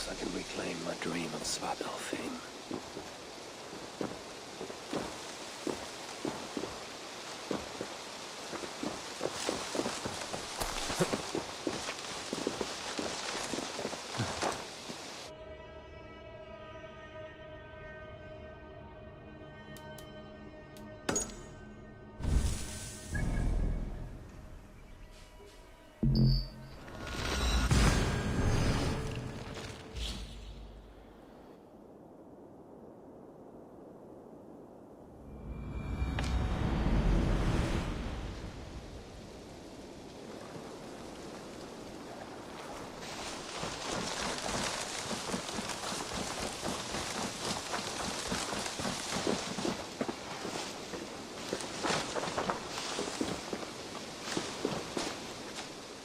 I can reclaim my dream of Svadal fame.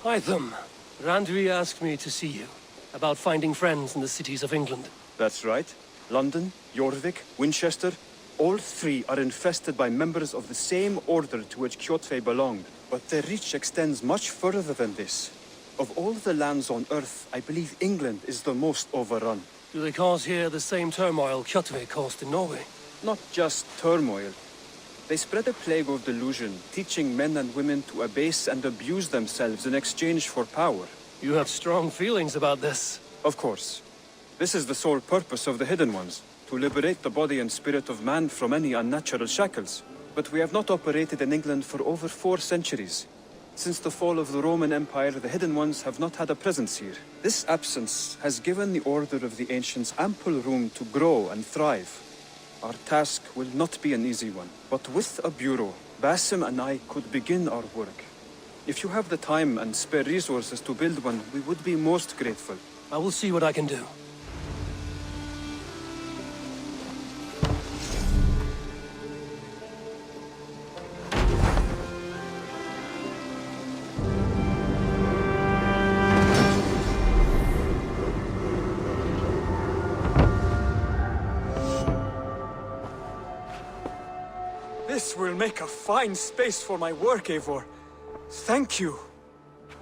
Hytham, Randvi asked me to see you about finding friends in the cities of England. That's right. London, Jorvik, Winchester, all three are infested by members of the same order to which Kjotve belonged. But their reach extends much further than this. Of all the lands on Earth, I believe England is the most overrun. Do they cause here the same turmoil Kjotve caused in Norway? Not just turmoil. They spread a plague of delusion, teaching men and women to abase and abuse themselves in exchange for power. You have strong feelings about this. Of course. This is the sole purpose of the Hidden Ones, to liberate the body and spirit of man from any unnatural shackles. But we have not operated in England for over 4 centuries. Since the fall of the Roman Empire, the Hidden Ones have not had a presence here. This absence has given the Order of the Ancients ample room to grow and thrive. Our task will not be an easy one, but with a bureau, Basim and I could begin our work. If you have the time and spare resources to build one, we would be most grateful. I will see what I can do. This will make a fine space for my work, Eivor. Thank you.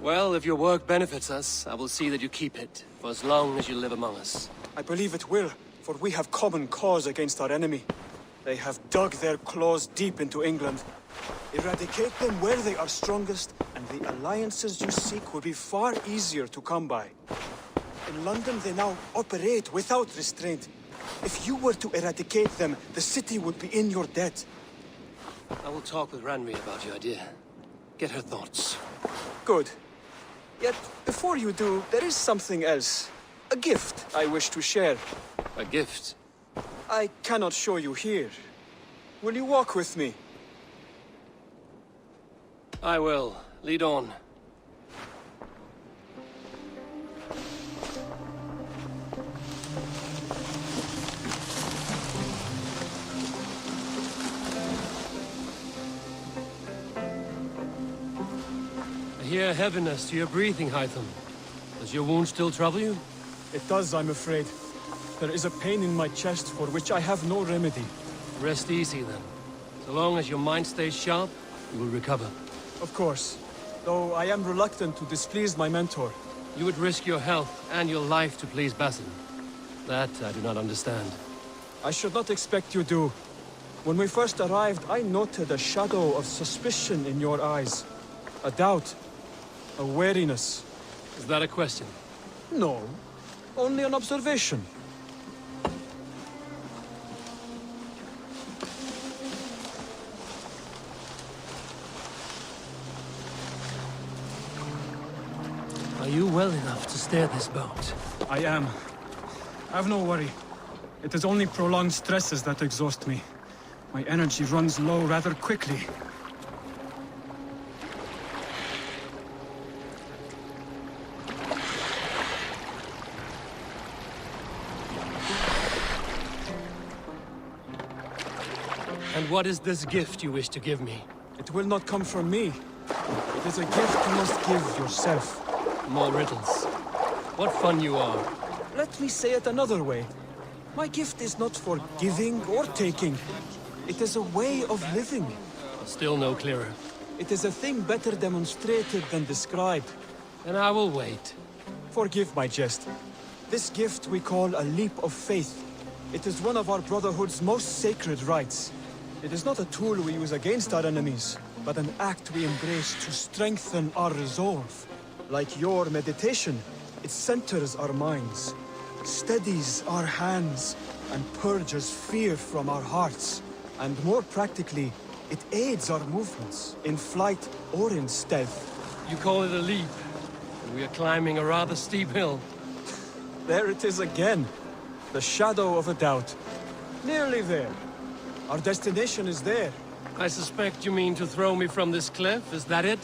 Well, if your work benefits us, I will see that you keep it, for as long as you live among us. I believe it will, for we have common cause against our enemy. They have dug their claws deep into England. Eradicate them where they are strongest, and the alliances you seek will be far easier to come by. In London, they now operate without restraint. If you were to eradicate them, the city would be in your debt. I will talk with Randvi about your idea. Get her thoughts. Good. Yet, before you do, there is something else. A gift I wish to share. A gift? I cannot show you here. Will you walk with me? I will. Lead on. I hear heaviness to your breathing, Hytham. Does your wound still trouble you? It does, I'm afraid. There is a pain in my chest for which I have no remedy. Rest easy, then. So long as your mind stays sharp, you will recover. Of course. Though I am reluctant to displease my mentor. You would risk your health and your life to please Basim. That I do not understand. I should not expect you do. When we first arrived, I noted a shadow of suspicion in your eyes. A doubt. A wariness. Is that a question? No. Only an observation. Are you well enough to steer this boat? I am. Have no worry. It is only prolonged stresses that exhaust me. My energy runs low rather quickly. And what is this gift you wish to give me? It will not come from me. It is a gift you must give yourself. More riddles. What fun you are. Let me say it another way. My gift is not for giving or taking. It is a way of living. Still no clearer. It is a thing better demonstrated than described. Then I will wait. Forgive my jest. This gift we call a leap of faith. It is one of our Brotherhood's most sacred rites. It is not a tool we use against our enemies, but an act we embrace to strengthen our resolve. Like your meditation, it centers our minds, steadies our hands, and purges fear from our hearts. And more practically, it aids our movements, in flight or in stealth. You call it a leap, and we are climbing a rather steep hill. There it is again. The shadow of a doubt. Nearly there. Our destination is there. I suspect you mean to throw me from this cliff, is that it?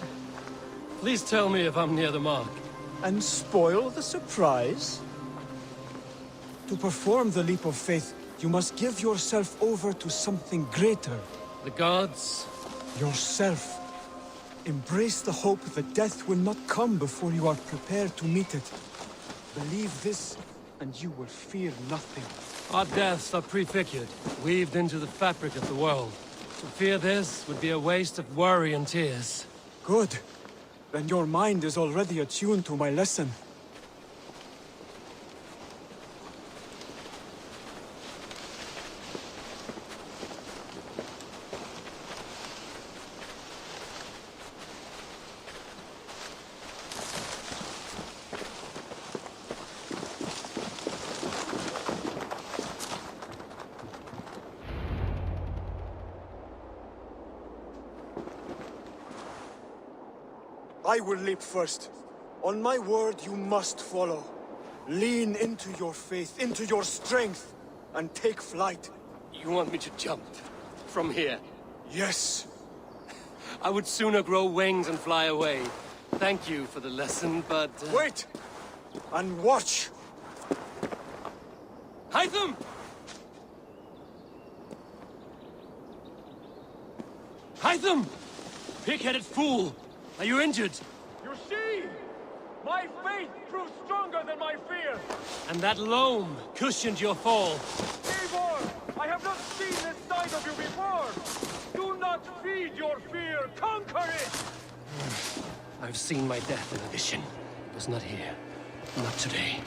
Please tell me if I'm near the mark. And spoil the surprise? To perform the leap of faith, you must give yourself over to something greater. The gods? Yourself. Embrace the hope that death will not come before you are prepared to meet it. Believe this, and you will fear nothing. Our deaths are prefigured, weaved into the fabric of the world. To fear this would be a waste of worry and tears. Good. Then your mind is already attuned to my lesson. I will leap first. On my word, you must follow. Lean into your faith, into your strength, and take flight. You want me to jump? From here? Yes. I would sooner grow wings and fly away. Thank you for the lesson, but... Wait! And watch! Hytham! Hytham! Pig-headed fool! Are you injured? You see? My faith proved stronger than my fear! And that loam cushioned your fall. Eivor! I have not seen this side of you before! Do not feed your fear! Conquer it! I've seen my death in a vision. It was not here. Not today.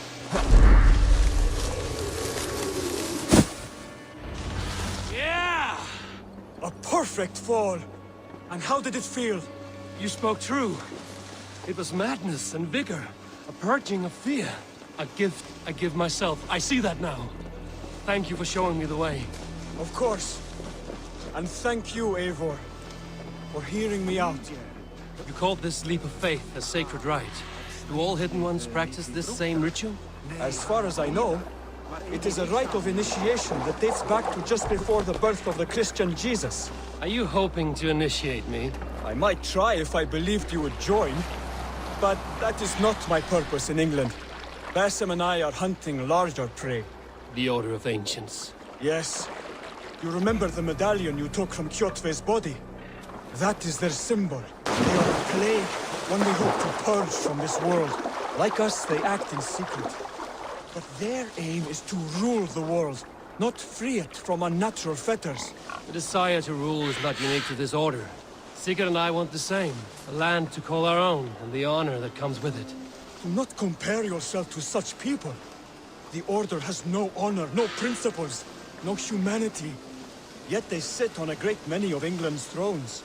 Yeah! A perfect fall! And how did it feel? You spoke true. It was madness and vigor. A purging of fear. A gift I give myself. I see that now. Thank you for showing me the way. Of course. And thank you, Eivor, for hearing me out. You called this leap of faith a sacred rite. Do all Hidden Ones practice this same ritual? As far as I know, it is a rite of initiation that dates back to just before the birth of the Christian Jesus. Are you hoping to initiate me? I might try if I believed you would join, but that is not my purpose in England. Basim and I are hunting larger prey. The Order of Ancients. Yes. You remember the medallion you took from Kjotve's body? That is their symbol. They are a plague, one we hope to purge from this world. Like us, they act in secret. But their aim is to rule the world, not free it from unnatural fetters. The desire to rule is not unique to this order. Sigurd and I want the same. A land to call our own, and the honor that comes with it. Do not compare yourself to such people. The Order has no honor, no principles, no humanity. Yet they sit on a great many of England's thrones.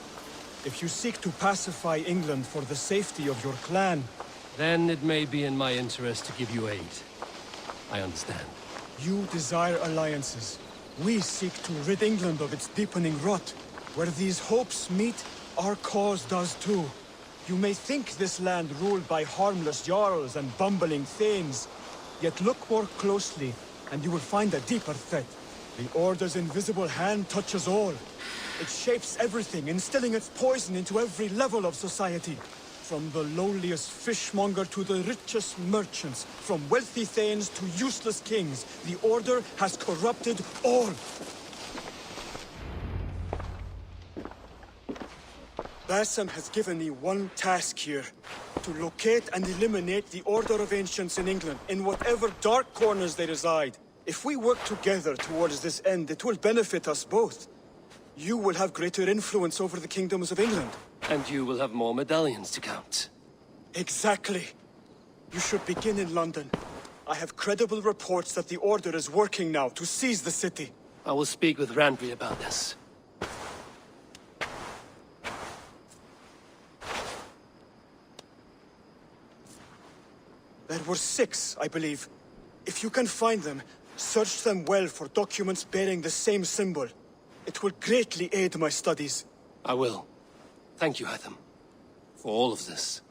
If you seek to pacify England for the safety of your clan... Then it may be in my interest to give you aid. I understand. You desire alliances. We seek to rid England of its deepening rot. Where these hopes meet, our cause does too. You may think this land ruled by harmless jarls and bumbling thanes. Yet look more closely, and you will find a deeper threat. The Order's invisible hand touches all. It shapes everything, instilling its poison into every level of society. From the lowliest fishmonger to the richest merchants, from wealthy thanes to useless kings, the Order has corrupted all. Basim has given me one task here. To locate and eliminate the Order of Ancients in England, in whatever dark corners they reside. If we work together towards this end, it will benefit us both. You will have greater influence over the kingdoms of England. And you will have more medallions to count. Exactly. You should begin in London. I have credible reports that the Order is working now to seize the city. I will speak with Randvi about this. There were 6, I believe. If you can find them, search them well for documents bearing the same symbol. It will greatly aid my studies. I will. Thank you, Hytham, for all of this.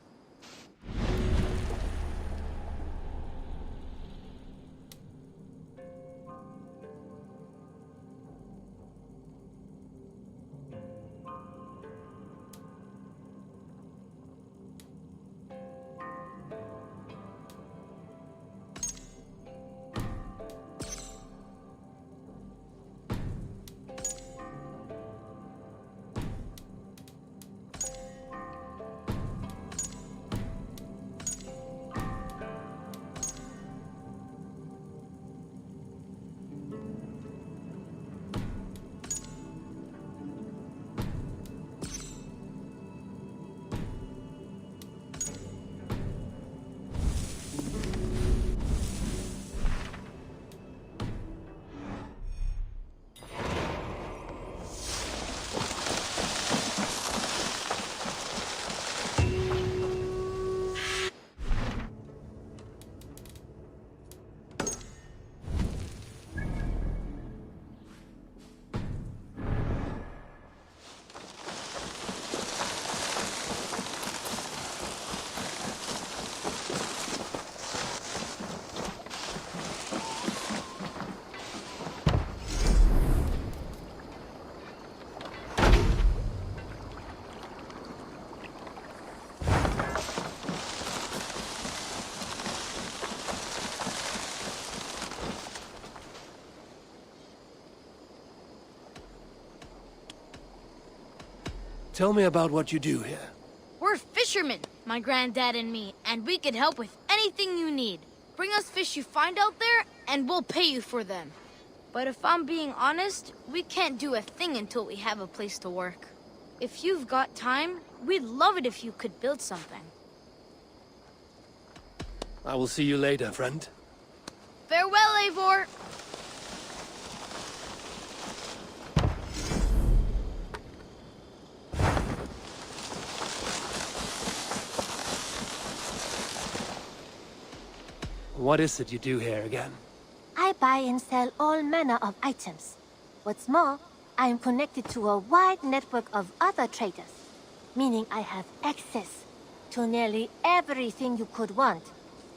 Tell me about what you do here. We're fishermen, my granddad and me, and we can help with anything you need. Bring us fish you find out there, and we'll pay you for them. But if I'm being honest, we can't do a thing until we have a place to work. If you've got time, we'd love it if you could build something. I will see you later, friend. Farewell, Eivor! What is it you do here again? I buy and sell all manner of items. What's more, I am connected to a wide network of other traders, meaning I have access to nearly everything you could want,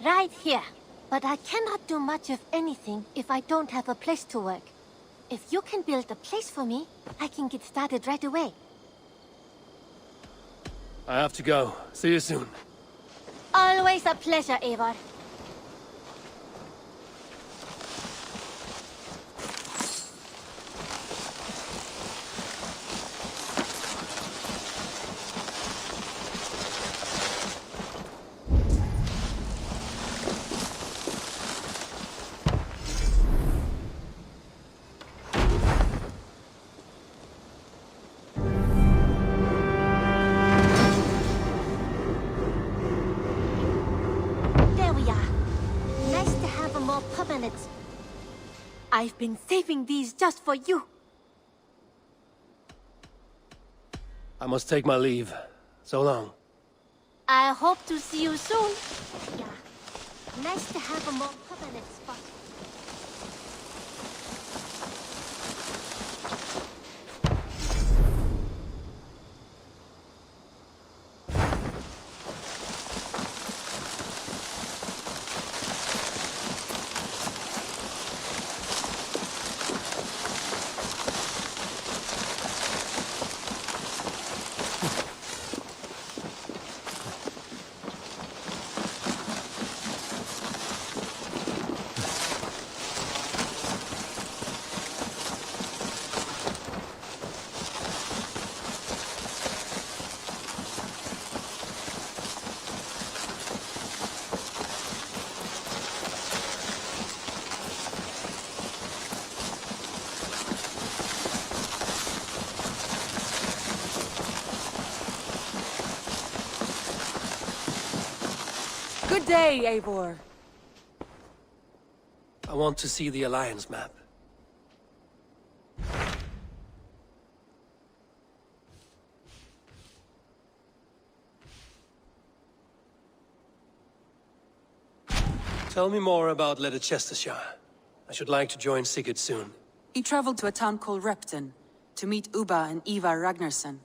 right here. But I cannot do much of anything if I don't have a place to work. If you can build a place for me, I can get started right away. I have to go. See you soon. Always a pleasure, Eivor. I've been saving these just for you. I must take my leave. So long. I hope to see you soon. Yeah. Nice to have a more permanent spot. Good day, Eivor. I want to see the Alliance map. Tell me more about Leicestershire. I should like to join Sigurd soon. He traveled to a town called Repton to meet Ubba and Ivar Ragnarsson.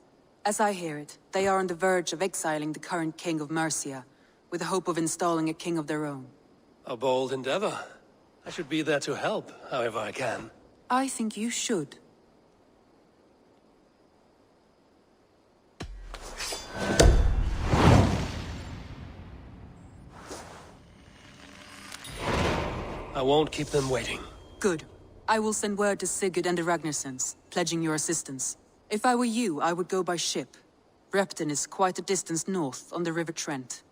As I hear it, they are on the verge of exiling the current king of Mercia, with the hope of installing a king of their own. A bold endeavor. I should be there to help, however I can. I think you should. I won't keep them waiting. Good. I will send word to Sigurd and the Ragnarssons, pledging your assistance. If I were you, I would go by ship. Repton is quite a distance north on the River Trent.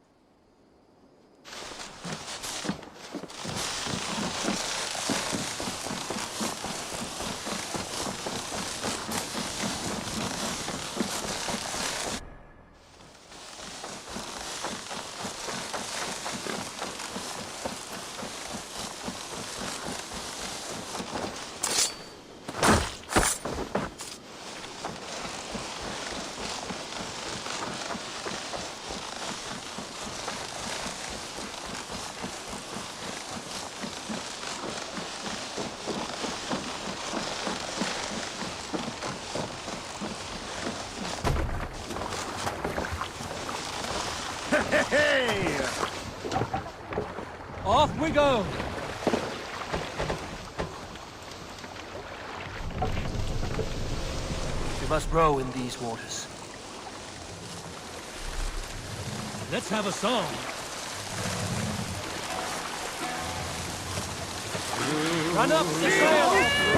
Off we go! We must row in these waters. Let's have a song. Run up the sail!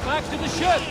Back to the ship!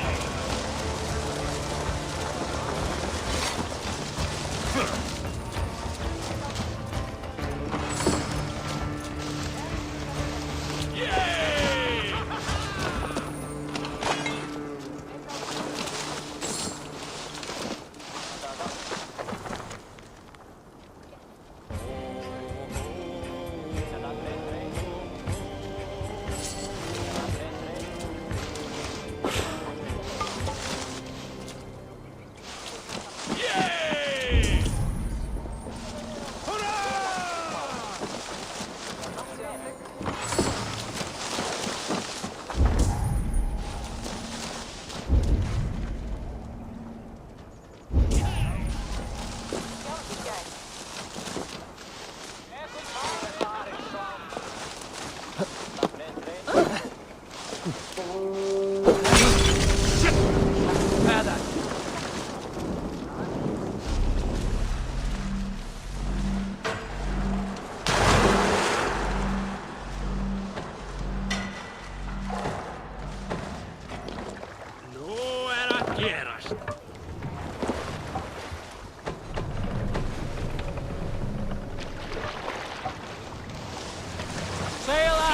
Shit! Repair that. No era quieras. Sail out!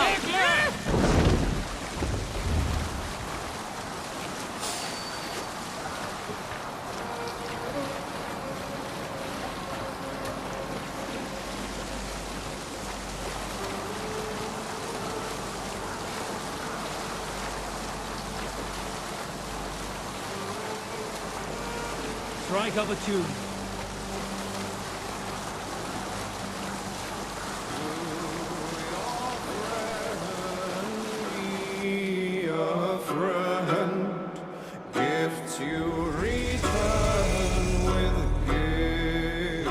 Strike up a tune. Gifts you return with gifts.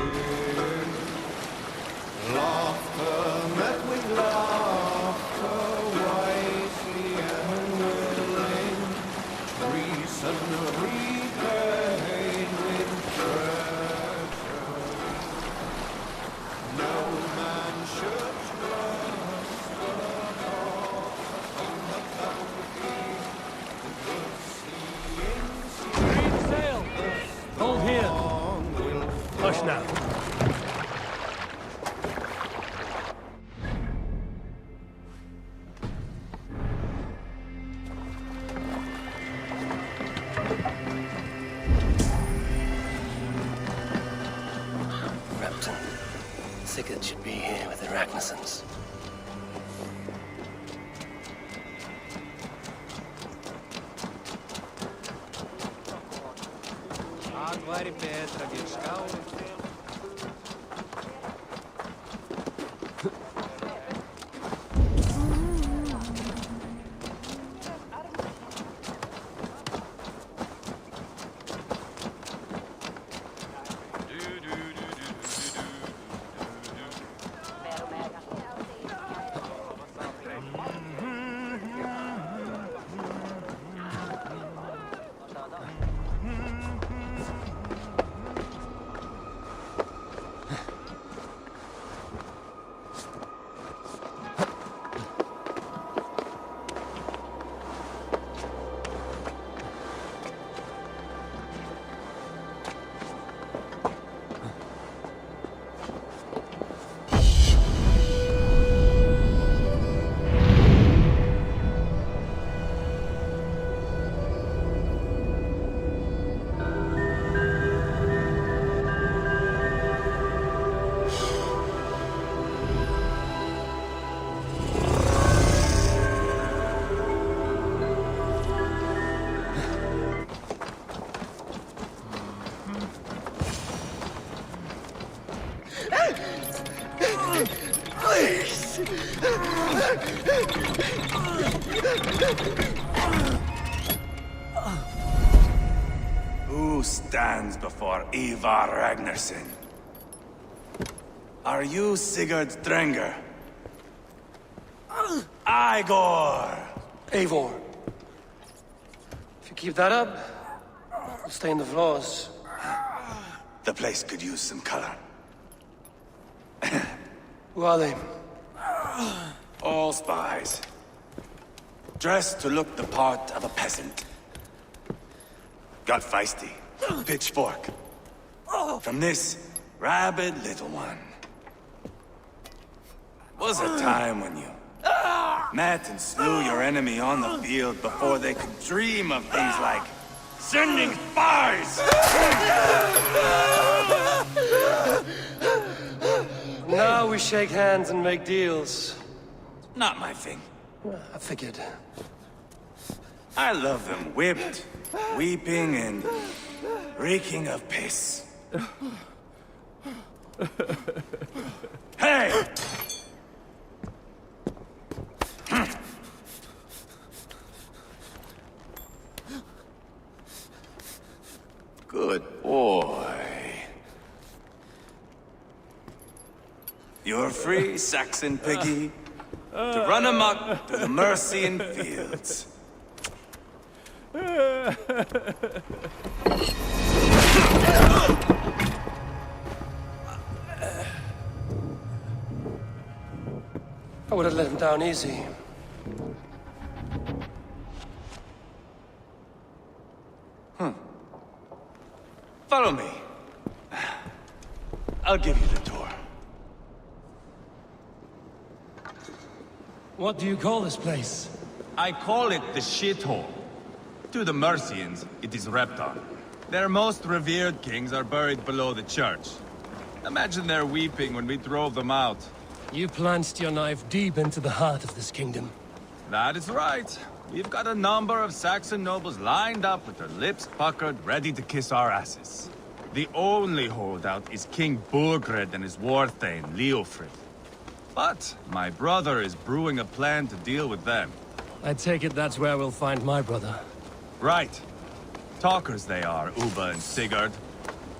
Laughter met with laughter, wisely and willing. Reason repaid with treasure. No man should trust the God on the battlefield. Reef sail! Hold here. Hush now. Repton. Sigurd should be here with the Ragnarsons. Who stands before Ivar Ragnarsson? Are you Sigurd Drenger? Igor! Eivor. If you keep that up, you'll stay in the floors. The place could use some color. Who are they? All spies. Dressed to look the part of a peasant. Got feisty. Pitchfork. From this rabid little one. Was a time when you met and slew your enemy on the field before they could dream of things like sending spies! Now we shake hands and make deals. Not my thing. I figured. I love them whipped, weeping, and reeking of piss. Hey! Good boy. You're free, Saxon piggy, to run amok through the Mercian fields. I would have let him down easy. Follow me. I'll give you the tour. What do you call this place? I call it the shithole. To the Mercians, it is Repton. Their most revered kings are buried below the church. Imagine their weeping when we drove them out. You plunged your knife deep into the heart of this kingdom. That is right. We've got a number of Saxon nobles lined up with their lips puckered, ready to kiss our asses. The only holdout is King Burgred and his warthane, Leofrid. But my brother is brewing a plan to deal with them. I take it that's where we'll find my brother. Right. Talkers they are, Uba and Sigurd.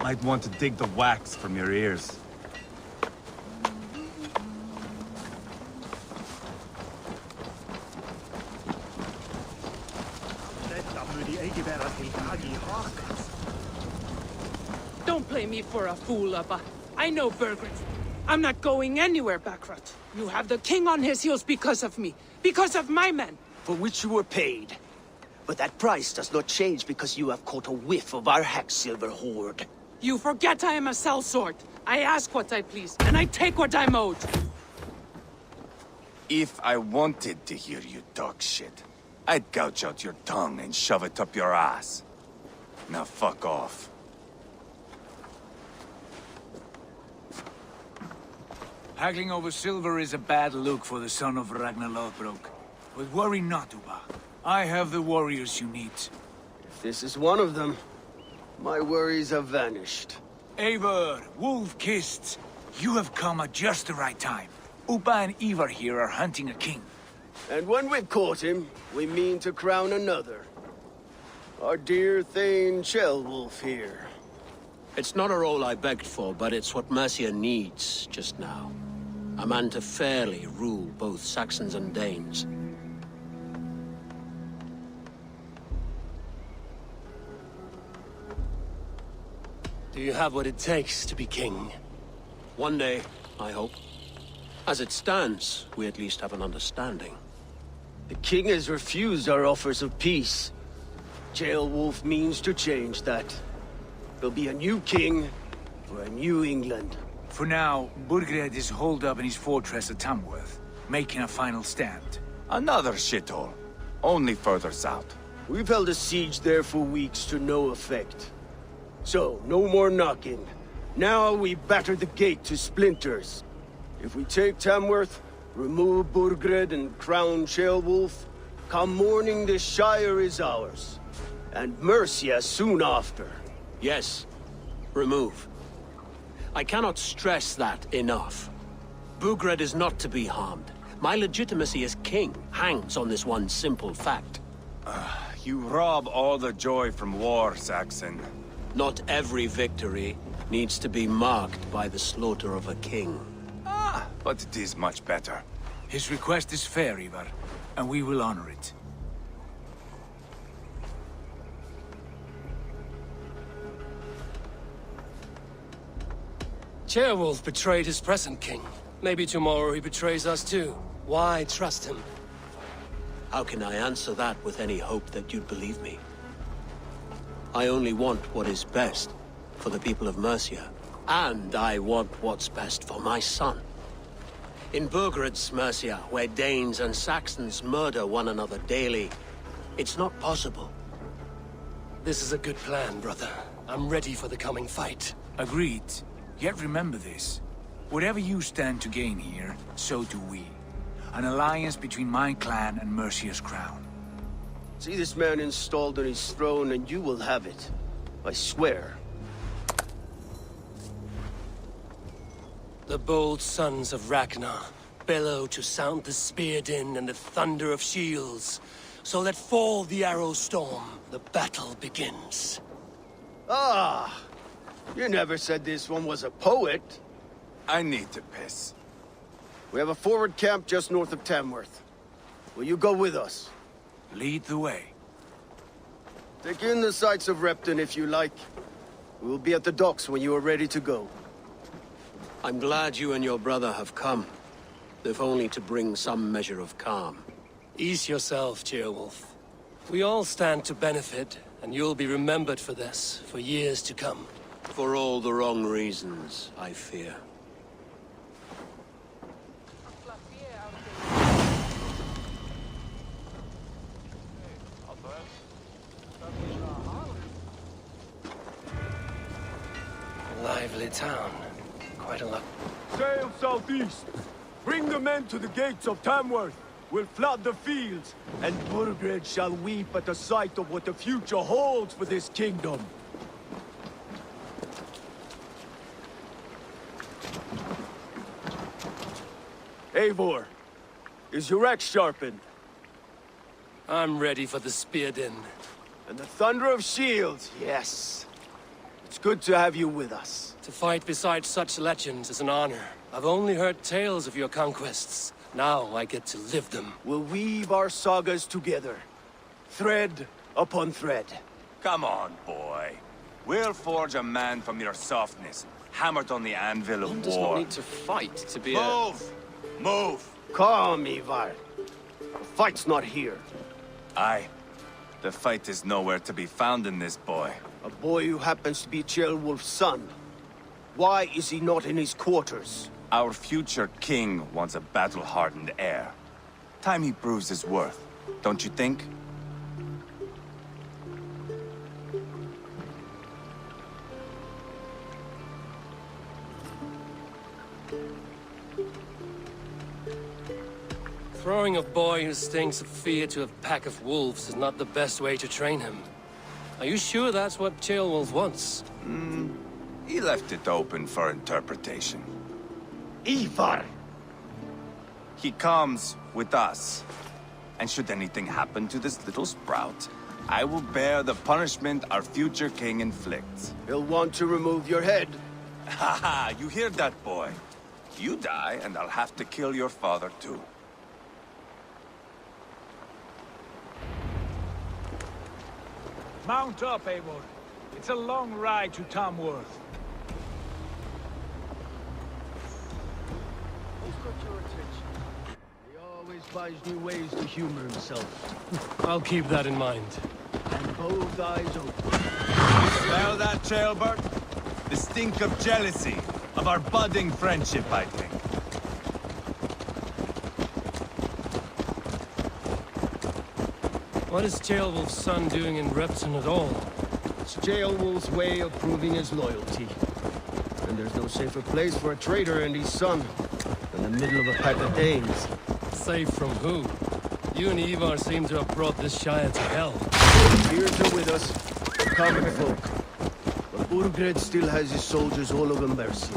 Might want to dig the wax from your ears. Don't play me for a fool, Abba. I know Burgred. I'm not going anywhere, Backrot. You have the king on his heels because of me. Because of my men. For which you were paid. But that price does not change because you have caught a whiff of our Hacksilver hoard. You forget I am a sellsword. I ask what I please, and I take what I'm owed. If I wanted to hear you talk shit, I'd gouge out your tongue and shove it up your ass. Now fuck off. Haggling over silver is a bad look for the son of Ragnar Lothbrok. But worry not, Uba. I have the warriors you need. If this is one of them, my worries have vanished. Eivor, Wolf-Kissed, you have come at just the right time. Uba and Ivar here are hunting a king. And when we've caught him, we mean to crown another. Our dear Thane Ceolwulf here. It's not a role I begged for, but it's what Mercia needs just now. A man to fairly rule both Saxons and Danes. Do you have what it takes to be king? One day, I hope. As it stands, we at least have an understanding. The king has refused our offers of peace. Ceolwulf means to change that. There'll be a new king for a new England. For now, Burgred is holed up in his fortress at Tamworth, making a final stand. Another shithole. Only further south. We've held a siege there for weeks to no effect. So, no more knocking. Now we batter the gate to splinters. If we take Tamworth, remove Burgred and crown Ceolwulf, come morning the Shire is ours. And Mercia soon after. Yes, remove. I cannot stress that enough. Burgred is not to be harmed. My legitimacy as king hangs on this one simple fact. You rob all the joy from war, Saxon. Not every victory needs to be marked by the slaughter of a king. But it is much better. His request is fair, Ivar, and we will honor it. Ceolwulf betrayed his present king. Maybe tomorrow he betrays us too. Why trust him? How can I answer that with any hope that you'd believe me? I only want what is best for the people of Mercia. And I want what's best for my son. In Burgred's Mercia, where Danes and Saxons murder one another daily, it's not possible. This is a good plan, brother. I'm ready for the coming fight. Agreed. Yet remember this. Whatever you stand to gain here, so do we. An alliance between my clan and Mercia's crown. See this man installed on his throne and you will have it. I swear. The bold sons of Ragnar bellow to sound the spear din and the thunder of shields. So let fall the arrow storm. The battle begins. Ah! You never said this one was a poet. I need to piss. We have a forward camp just north of Tamworth. Will you go with us? Lead the way. Take in the sights of Repton if you like. We'll be at the docks when you are ready to go. I'm glad you and your brother have come, if only to bring some measure of calm. Ease yourself, Ceolwulf. We all stand to benefit, and you'll be remembered for this, for years to come. For all the wrong reasons, I fear. Lively town. Quite a lot. Sail southeast. Bring the men to the gates of Tamworth. We'll flood the fields, and Burgred shall weep at the sight of what the future holds for this kingdom. Eivor, is your axe sharpened? I'm ready for the spear din. And the thunder of shields, yes. It's good to have you with us. To fight beside such legends is an honor. I've only heard tales of your conquests. Now I get to live them. We'll weave our sagas together. Thread upon thread. Come on, boy. We'll forge a man from your softness, hammered on the anvil of One war. does not need to fight to be Move! Move! Calm, Ivar. The fight's not here. Aye. The fight is nowhere to be found in this boy. A boy who happens to be Ceolwulf's son. Why is he not in his quarters? Our future king wants a battle-hardened heir. Time he proves his worth, don't you think? Throwing a boy who stinks of fear to a pack of wolves is not the best way to train him. Are you sure that's what Ceolwulf wants? He left it open for interpretation. Ivar! He comes with us. And should anything happen to this little sprout, I will bear the punishment our future king inflicts. He'll want to remove your head. Ha ha! You hear that, boy? You die, and I'll have to kill your father, too. Mount up, Eivor. It's a long ride to Tamworth. He always finds new ways to humor himself. I'll keep that in mind. And both eyes open. Smell that, Ceolbert? The stink of jealousy, of our budding friendship, I think. What is Ceolwulf's son doing in Repton at all? It's Ceolwulf's way of proving his loyalty. And there's no safer place for a traitor and his son than the middle of a pack of Danes. Safe from who? You and Ivar seem to have brought this Shire to hell. Peers are with us, the common folk. But Burgred still has his soldiers all over Mercia.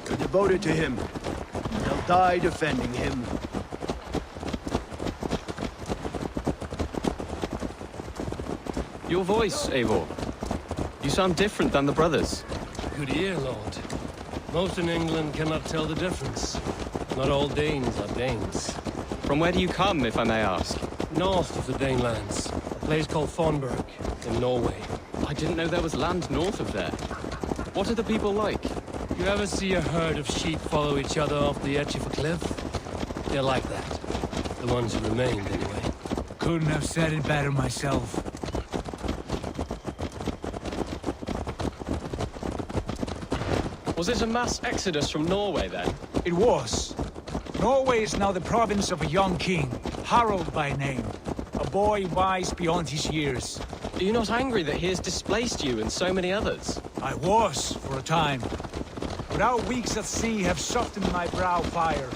They're devoted to him. They'll die defending him. Your voice, Eivor. You sound different than the brothers. Good ear, Lord. Most in England cannot tell the difference. Not all Danes are Danes. From where do you come, if I may ask? North of the Danelands. A place called Thornburg, in Norway. I didn't know there was land north of there. What are the people like? You ever see a herd of sheep follow each other off the edge of a cliff? They're like that. The ones who remained, anyway. Couldn't have said it better myself. Was it a mass exodus from Norway, then? It was. Norway is now the province of a young king, Harald by name. A boy wise beyond his years. Are you not angry that he has displaced you and so many others? I was, for a time. But our weeks at sea have softened my brow fire.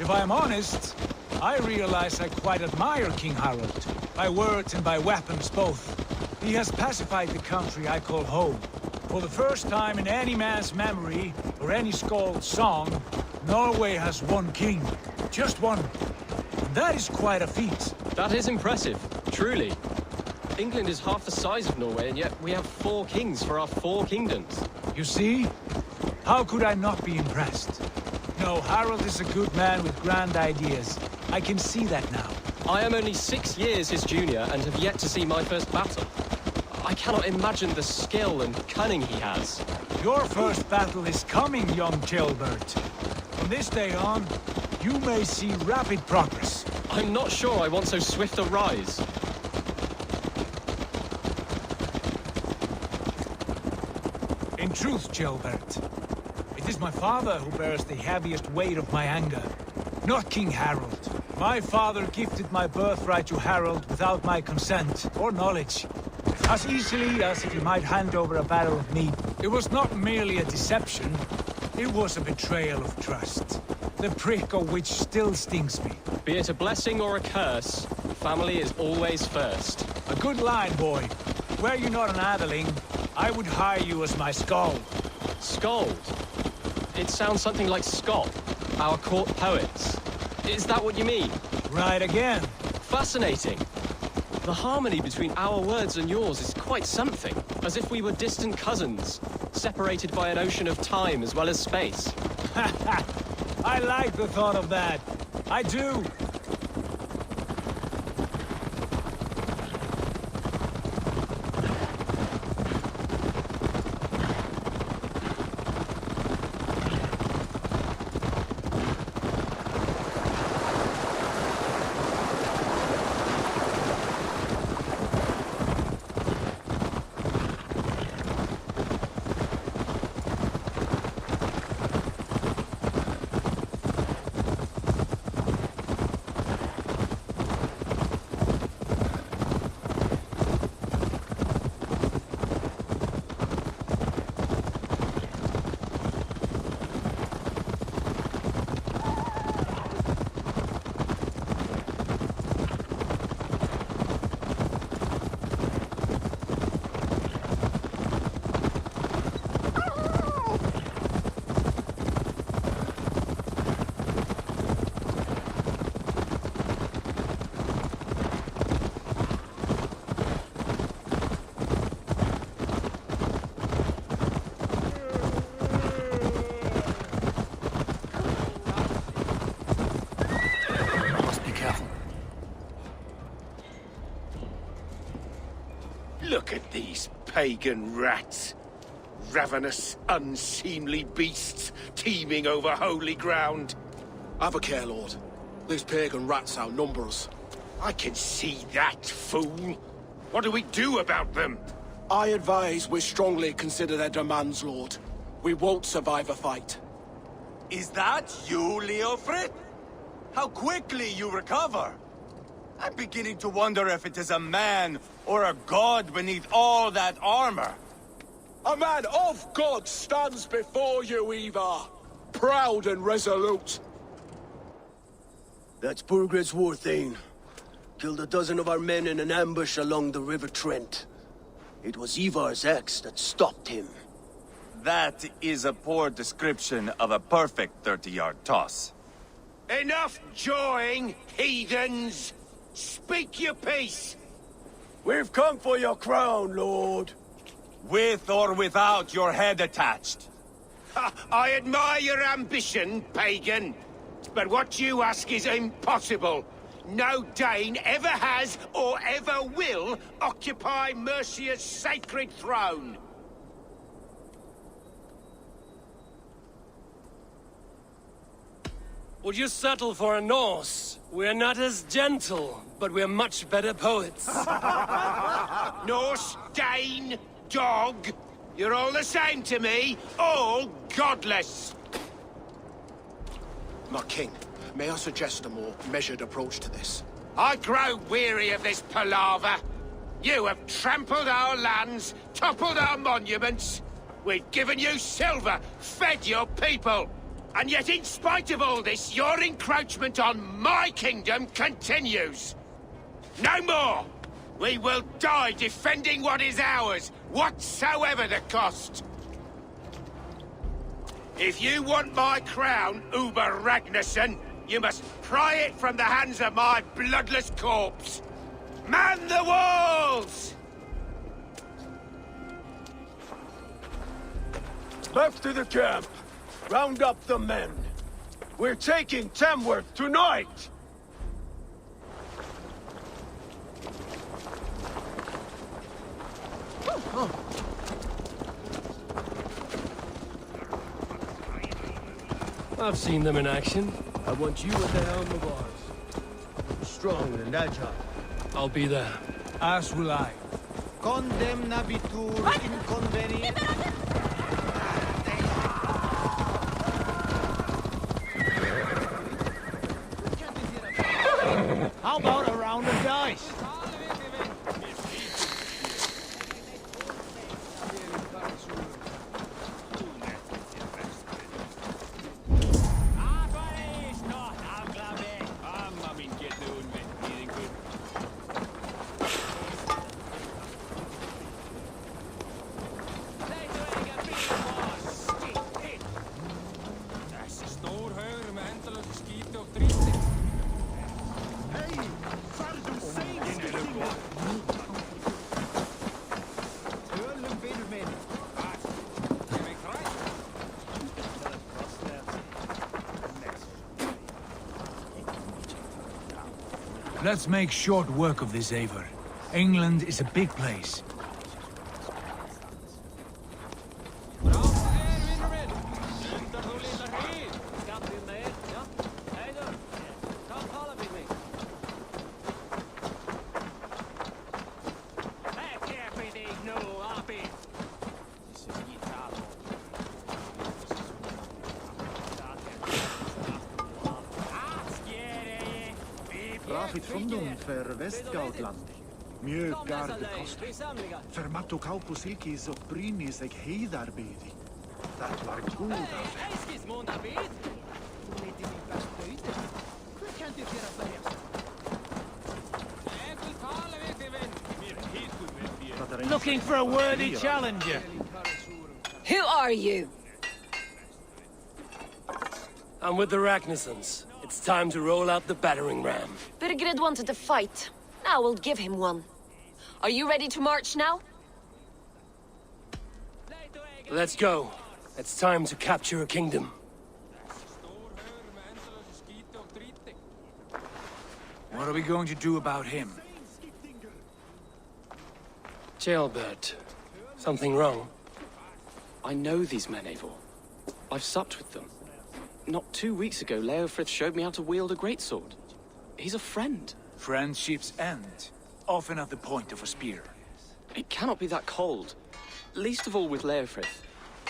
If I am honest, I realize I quite admire King Harald. By words and by weapons both. He has pacified the country I call home. For the first time in any man's memory, or any skald's song, Norway has one king. Just one. And that is quite a feat. That is impressive, truly. England is half the size of Norway, and yet we have 4 kings for our 4 kingdoms. You see? How could I not be impressed? No, Harald is a good man with grand ideas. I can see that now. I am only 6 years his junior and have yet to see my first battle. I cannot imagine the skill and cunning he has. Your first battle is coming, young Gilbert. From this day on, you may see rapid progress. I'm not sure I want so swift a rise. In truth, Gilbert, it is my father who bears the heaviest weight of my anger, not King Harold. My father gifted my birthright to Harold without my consent or knowledge, as easily as if he might hand over a barrel of meat. It was not merely a deception, it was a betrayal of trust, the prick of which still stings me. Be it a blessing or a curse, family is always first. A good line, boy. Were you not an atheling, I would hire you as my skald. Skald? It sounds something like Scott, our court poets. Is that what you mean? Right again. Fascinating. The harmony between our words and yours is quite something. As if we were distant cousins, separated by an ocean of time as well as space. I like the thought of that. I do. Look at these pagan rats. Ravenous, unseemly beasts teeming over holy ground. Have a care, Lord. These pagan rats outnumber us. I can see that, fool. What do we do about them? I advise we strongly consider their demands, Lord. We won't survive a fight. Is that you, Leofrid? How quickly you recover! I'm beginning to wonder if it is a man or a god beneath all that armor. A man of God stands before you, Ivar. Proud and resolute. That's Burgred's Warthane. Killed a dozen of our men in an ambush along the River Trent. It was Ivar's axe that stopped him. That is a poor description of a perfect 30-yard toss. Enough jawing, heathens! Speak your peace! We've come for your crown, Lord. With or without your head attached. I admire your ambition, pagan. But what you ask is impossible. No Dane ever has or ever will occupy Mercia's sacred throne. Would you settle for a Norse? We're not as gentle, but we're much better poets. Norse, Dane, dog, you're all the same to me, all godless. My king, may I suggest a more measured approach to this? I grow weary of this palaver. You have trampled our lands, toppled our monuments. We've given you silver, fed your people. And yet, in spite of all this, your encroachment on my kingdom continues. No more! We will die defending what is ours, whatsoever the cost. If you want my crown, Uber Ragnarsson, you must pry it from the hands of my bloodless corpse. Man the walls! Back to the camp. Round up the men. We're taking Tamworth tonight! I've seen them in action. I want you at the helm of ours. Strong and agile. I'll be there. As will I. Condemnabitur in convenient. How about a round of dice? Let's make short work of this, Eivor. England is a big place. Rafit fundum för Västgautland. Mjög garde kostar. För Matto Kaupo Silkis och Brynis och heidarbedi. Det var god affär. Looking for a worthy challenger. Who are you? I'm with the Ragnarsons. It's time to roll out the battering ram. Birgred wanted to fight. Now we'll give him one. Are you ready to march now? Let's go. It's time to capture a kingdom. What are we going to do about him? Jailbird. Something wrong? I know these men, Eivor. I've supped with them. Not 2 weeks ago, Leofrith showed me how to wield a greatsword. He's a friend. Friendships end, often at the point of a spear. It cannot be that cold. Least of all with Leofrith.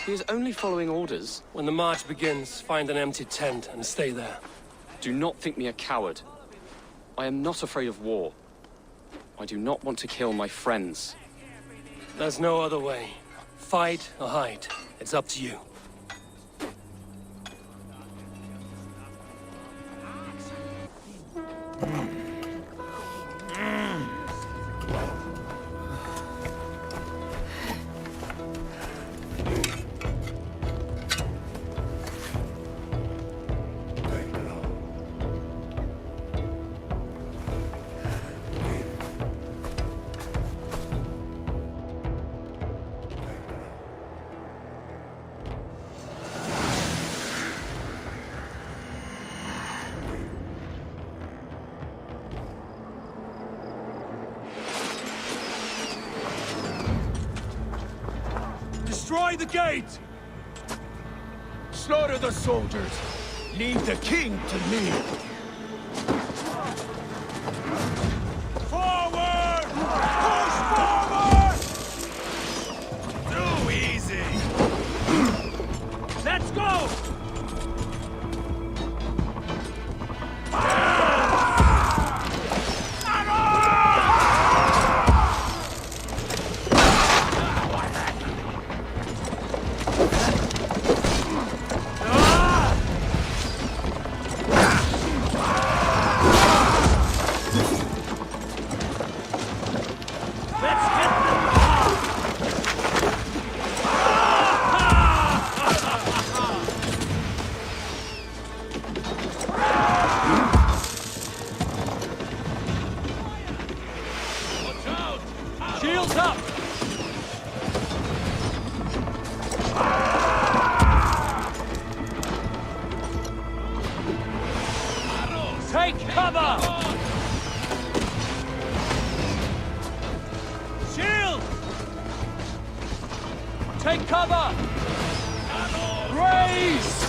He is only following orders. When the march begins, find an empty tent and stay there. Do not think me a coward. I am not afraid of war. I do not want to kill my friends. There's no other way. Fight or hide. It's up to you. Destroy the gate! Slaughter the soldiers! Leave the king to me! Forward! Push forward! Too easy! Let's go! Take cover! Raise!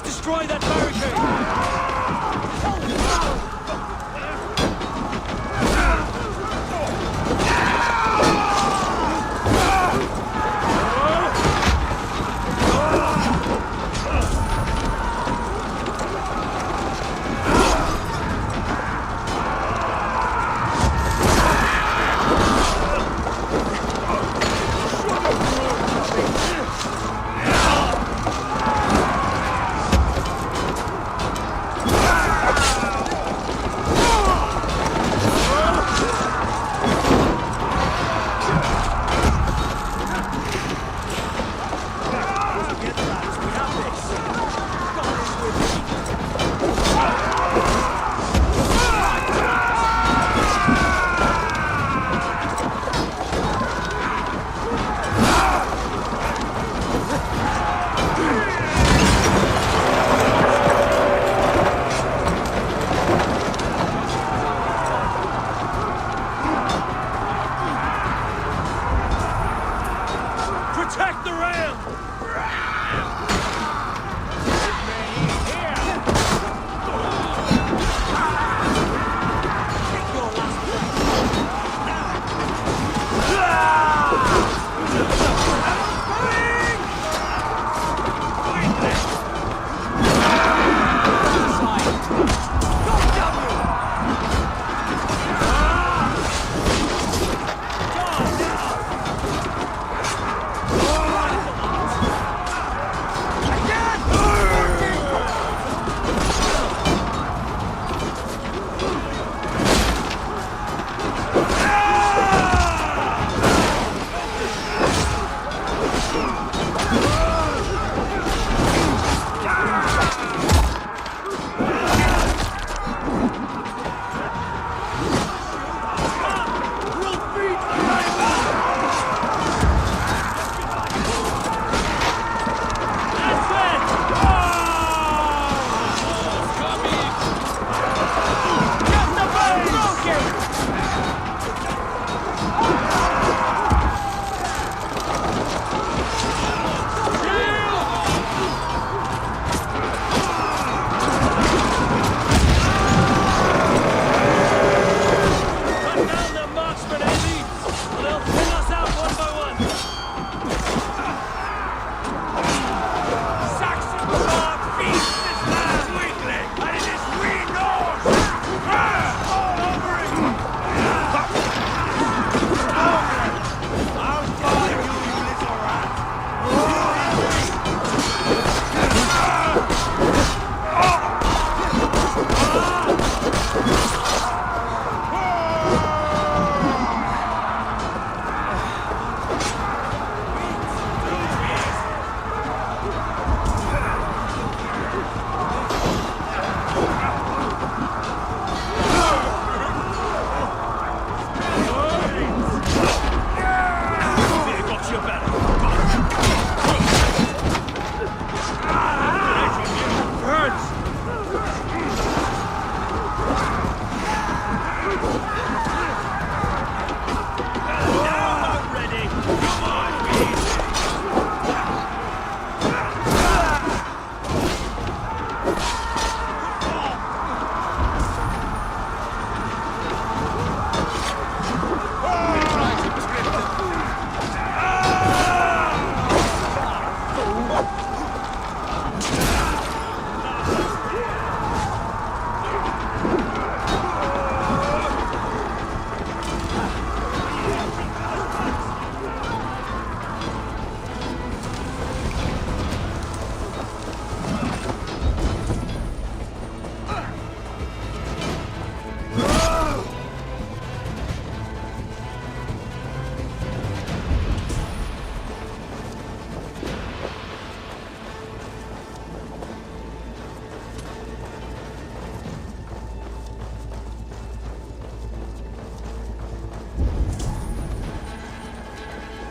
Destroy that barricade!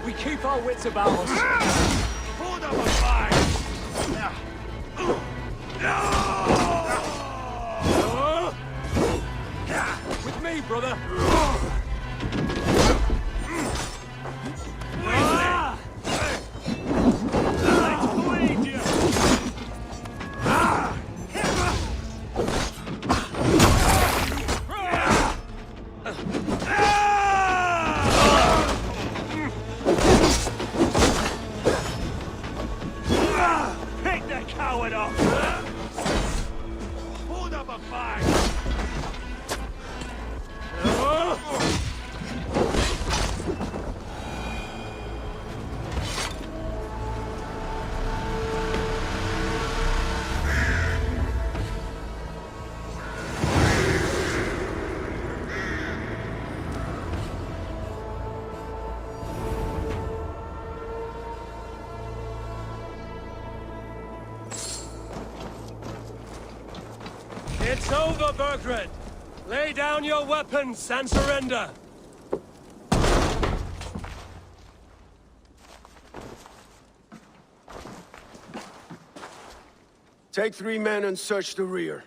We keep our wits about us. Hold up a fight! With me, brother. Pick the coward up! Hold up a fight! It's over, Burgred! Lay down your weapons and surrender! Take 3 men and search the rear.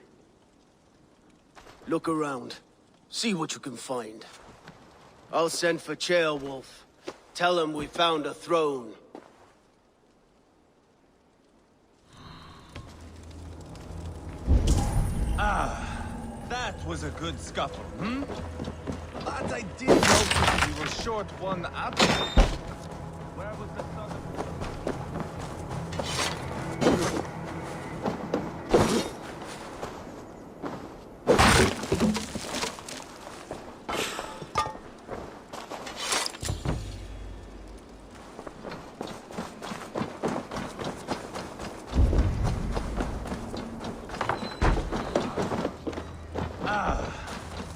Look around. See what you can find. I'll send for Ceolwulf. Tell him we found a throne. That was a good scuffle, hmm? But I did notice you were short one apple. Where was the son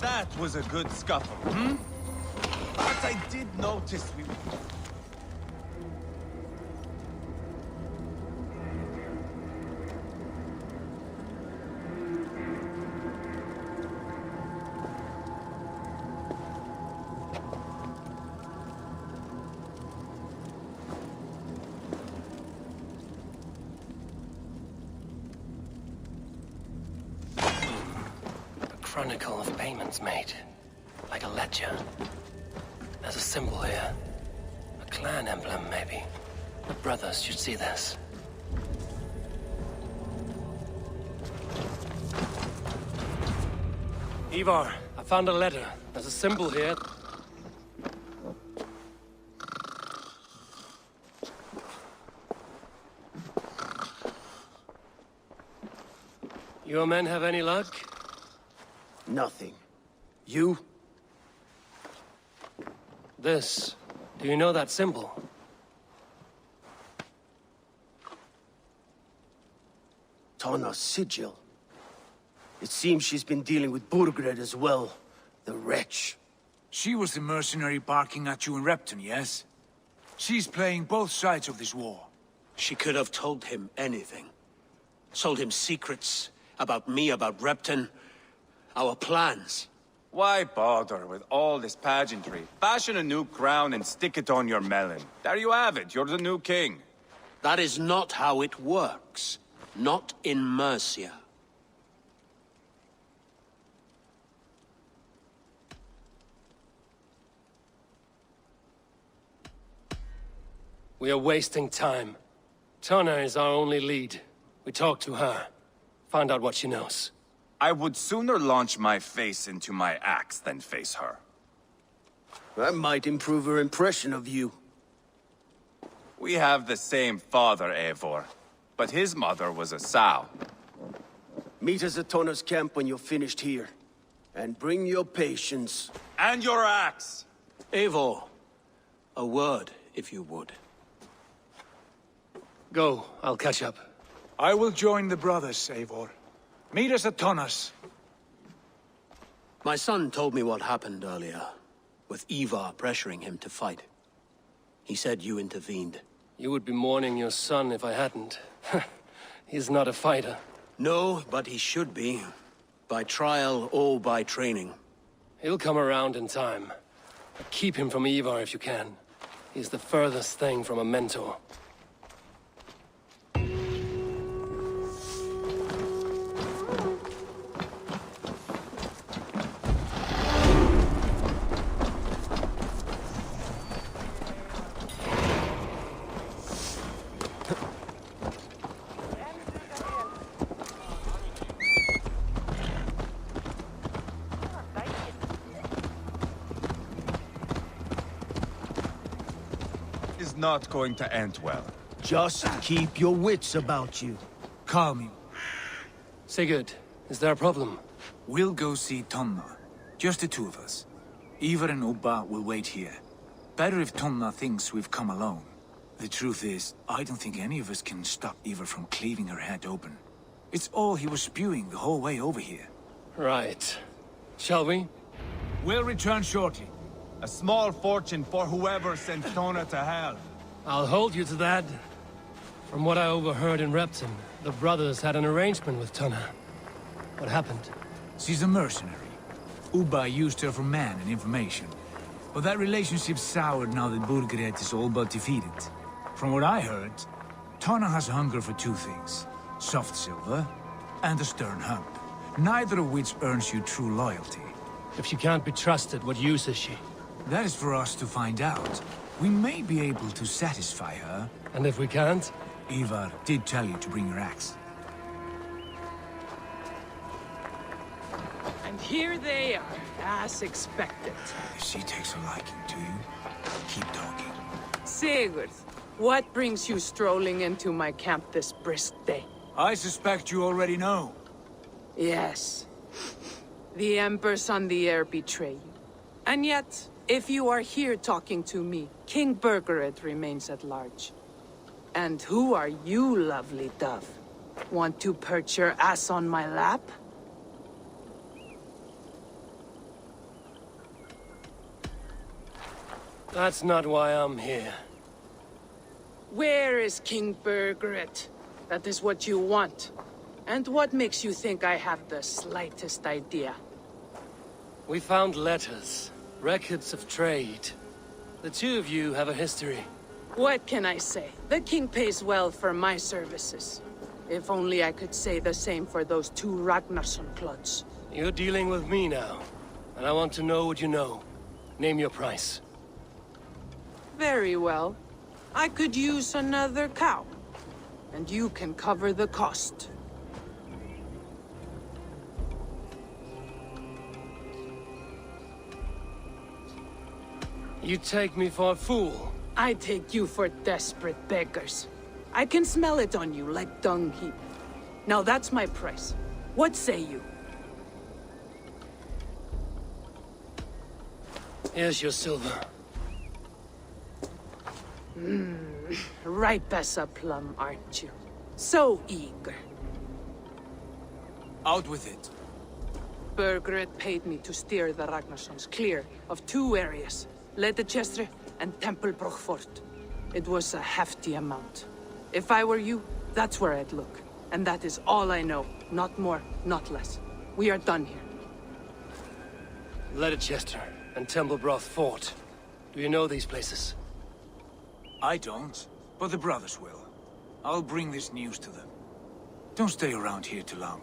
That was a good scuffle, hmm? But I did notice we... Chronicle of payments made. Like a ledger. There's a symbol here. A clan emblem, maybe. The brothers should see this. Ivar, I found a letter. There's a symbol here. Your men have any luck? Nothing. You? This. Do you know that symbol? Tana's sigil. It seems she's been dealing with Burgred as well. The wretch. She was the mercenary barking at you in Repton, yes? She's playing both sides of this war. She could have told him anything. Told him secrets about me, about Repton, our plans. Why bother with all this pageantry? Fashion a new crown and stick it on your melon. There you have it, you're the new king. That is not how it works. Not in Mercia. We are wasting time. Tana is our only lead. We talk to her. Find out what she knows. I would sooner launch my face into my axe than face her. That might improve her impression of you. We have the same father, Eivor. But his mother was a sow. Meet us at Tana's camp when you're finished here. And bring your patience. And your axe! Eivor, a word, if you would. Go, I'll catch up. I will join the brothers, Eivor. Meet us at Tana's. My son told me what happened earlier, with Ivar pressuring him to fight. He said you intervened. You would be mourning your son if I hadn't. He's not a fighter. No, but he should be. By trial or by training. He'll come around in time. Keep him from Ivar if you can. He's the furthest thing from a mentor. Not going to end well. Just keep your wits about you. Calm you. Sigurd, is there a problem? We'll go see Tonna. Just the two of us. Ivar and Ubba will wait here. Better if Tonna thinks we've come alone. The truth is, I don't think any of us can stop Ivar from cleaving her head open. It's all he was spewing the whole way over here. Right. Shall we? We'll return shortly. A small fortune for whoever sent Tonna to hell. I'll hold you to that. From what I overheard in Repton, the brothers had an arrangement with Tonna. What happened? She's a mercenary. Ubba used her for man and information. But that relationship soured now that Burgred is all but defeated. From what I heard, Tonna has hunger for two things. Soft silver and a stern hump. Neither of which earns you true loyalty. If she can't be trusted, what use is she? That is for us to find out. We may be able to satisfy her. And if we can't? Ivar did tell you to bring your axe. And here they are, as expected. If she takes a liking to you, keep talking. Sigurd, what brings you strolling into my camp this brisk day? I suspect you already know. Yes. The Embers on the air betray you. And yet, if you are here talking to me, King Burgred remains at large. And who are you, lovely dove? Want to perch your ass on my lap? That's not why I'm here. Where is King Burgred? That is what you want. And what makes you think I have the slightest idea? We found letters, records of trade. The two of you have a history. What can I say? The king pays well for my services. If only I could say the same for those two Ragnarsson clods. You're dealing with me now, and I want to know what you know. Name your price. Very well. I could use another cow. And you can cover the cost. You take me for a fool. I take you for desperate beggars. I can smell it on you like dung heap. Now that's my price. What say you? Here's your silver. Ripe as a plum, aren't you? So eager. Out with it. Burgred paid me to steer the Ragnarssons clear of two areas. Ledechestre and Tempelbroch Fort. It was a hefty amount. If I were you, that's where I'd look. And that is all I know. Not more, not less. We are done here. Ledechestre and Tempelbroch Fort. Do you know these places? I don't, but the brothers will. I'll bring this news to them. Don't stay around here too long.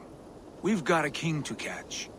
We've got a king to catch.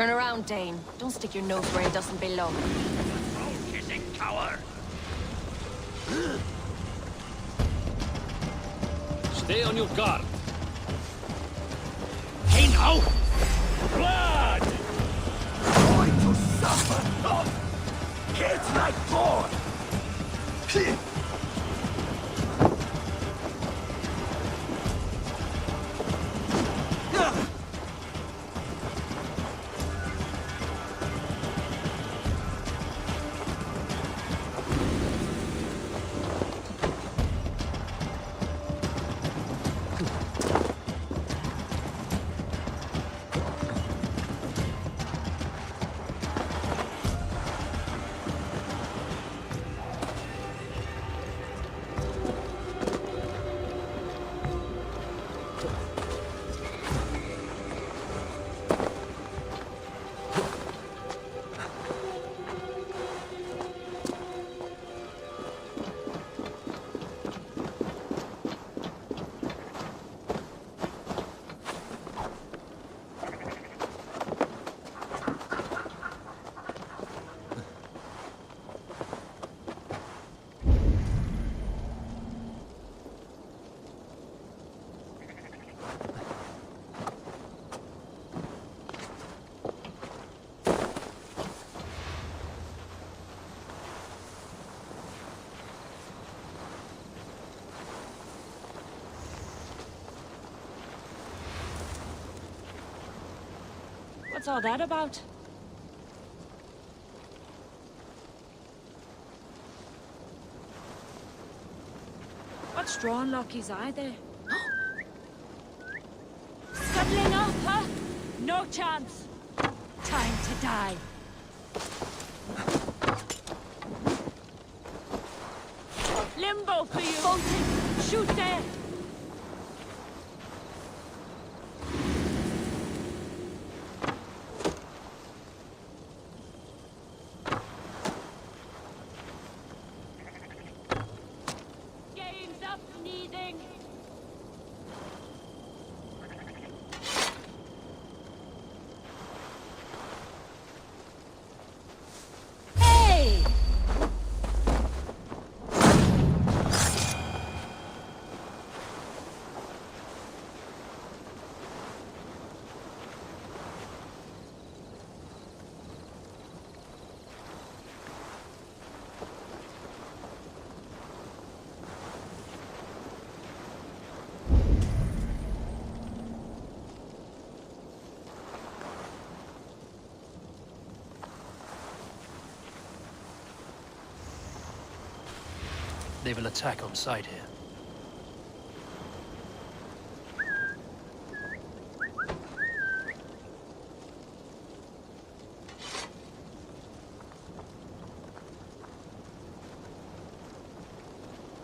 Turn around, Dane. Don't stick your nose where it doesn't belong. Kissing coward! Stay on your guard. Hey now! Blood! Going to suffer! Oh. Kids like born! What's all that about? What's drawing Loki's eye there? Scuttling up, huh? No chance. Time to die. Limbo for you! Bolton, shoot there! They will attack on sight here.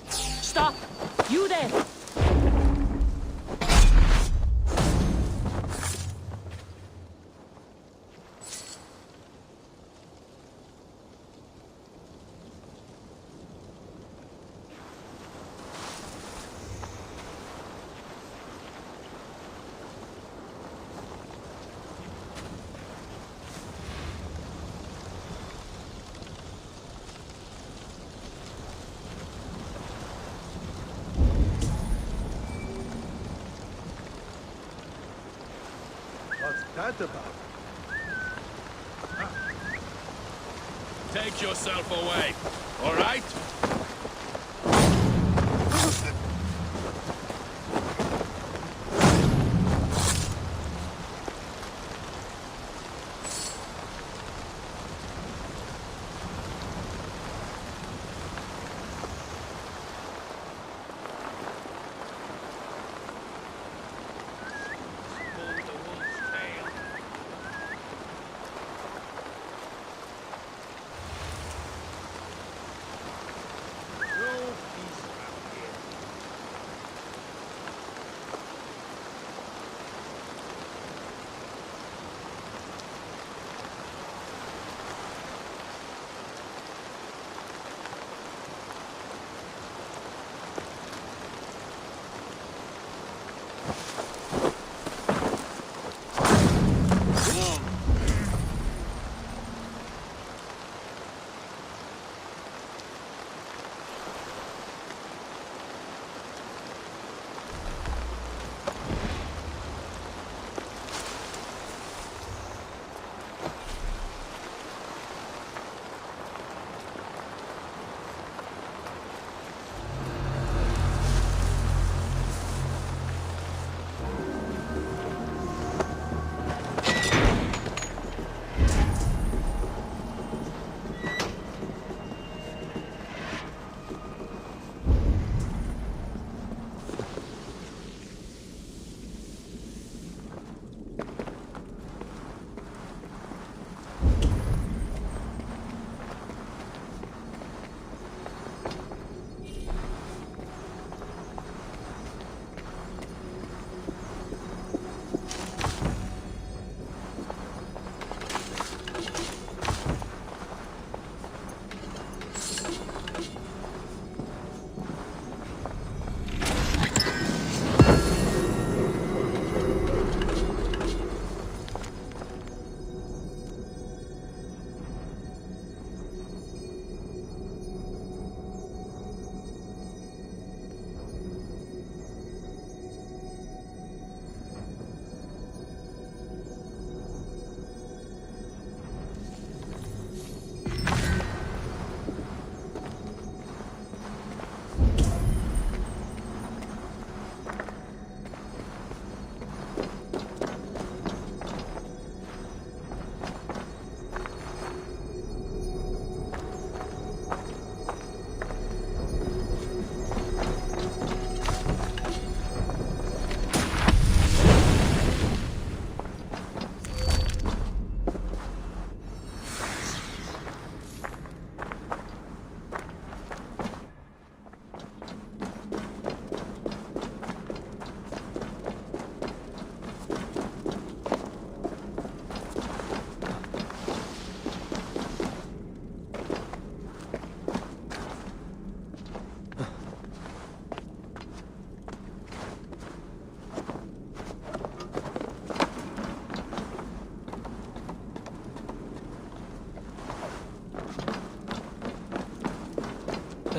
Stop! You there! What's that about? Take yourself away, all right?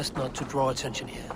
best not to draw attention here.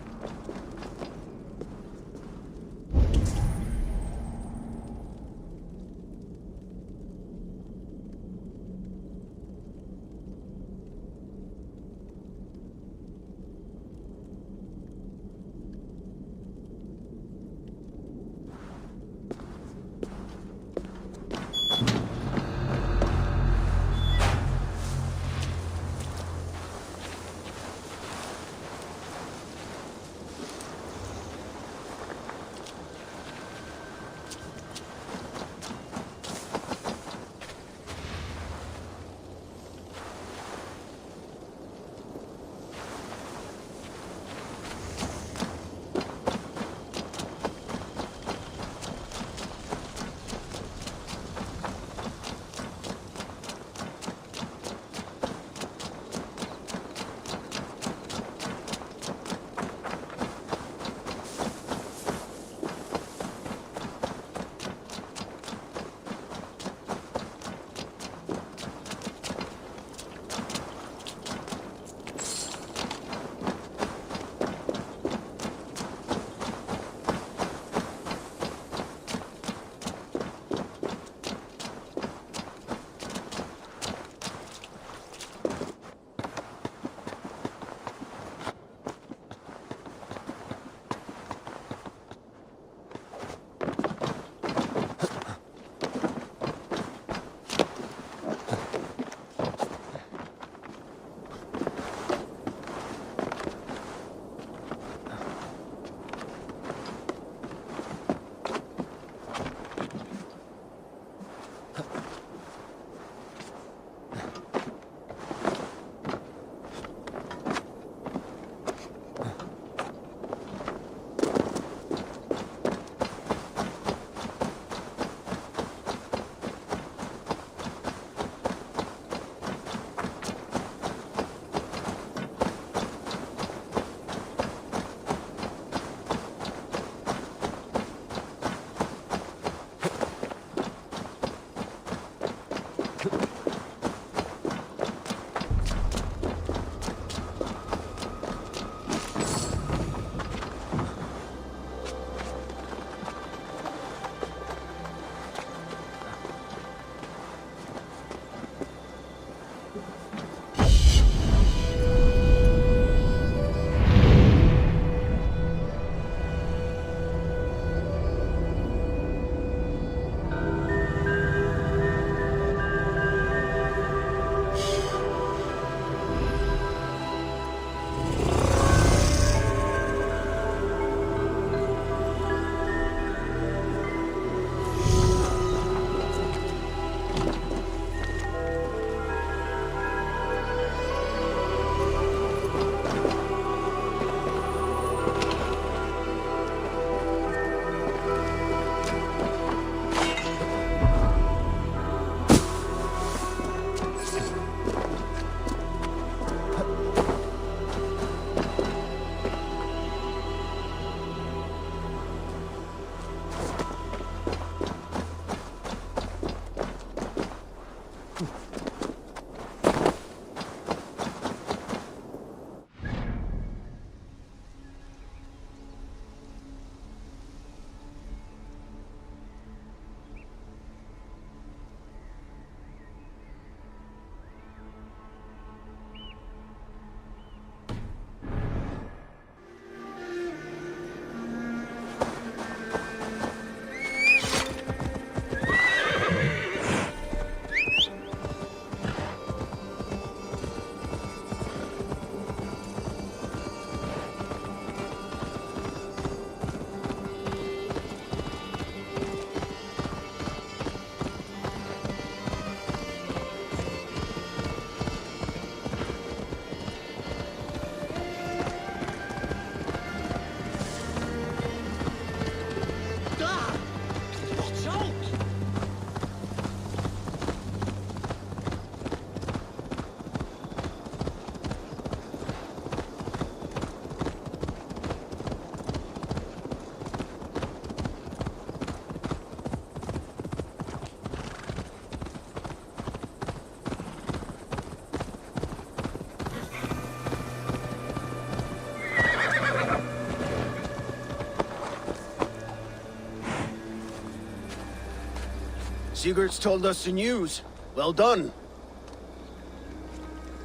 Sigurd's told us the news. Well done.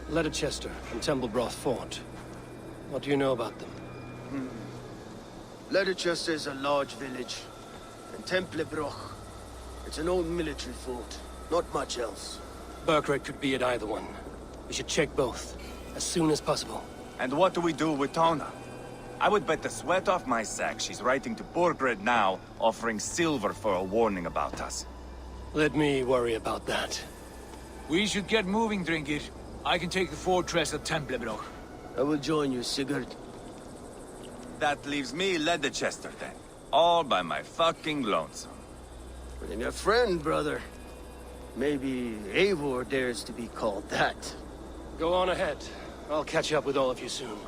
Leicester and Templebroth fought. What do you know about them? Leicester is a large village. And Templebroch, it's an old military fort. Not much else. Burkred could be at either one. We should check both, as soon as possible. And what do we do with Tona? I would bet the sweat off my sack she's writing to Burgred now, offering silver for a warning about us. Let me worry about that. We should get moving, Drinkit. I can take the fortress of Templebroch. I will join you, Sigurd. That leaves me Leicester then. All by my fucking lonesome. And your friend, brother. Maybe Eivor dares to be called that. Go on ahead. I'll catch up with all of you soon.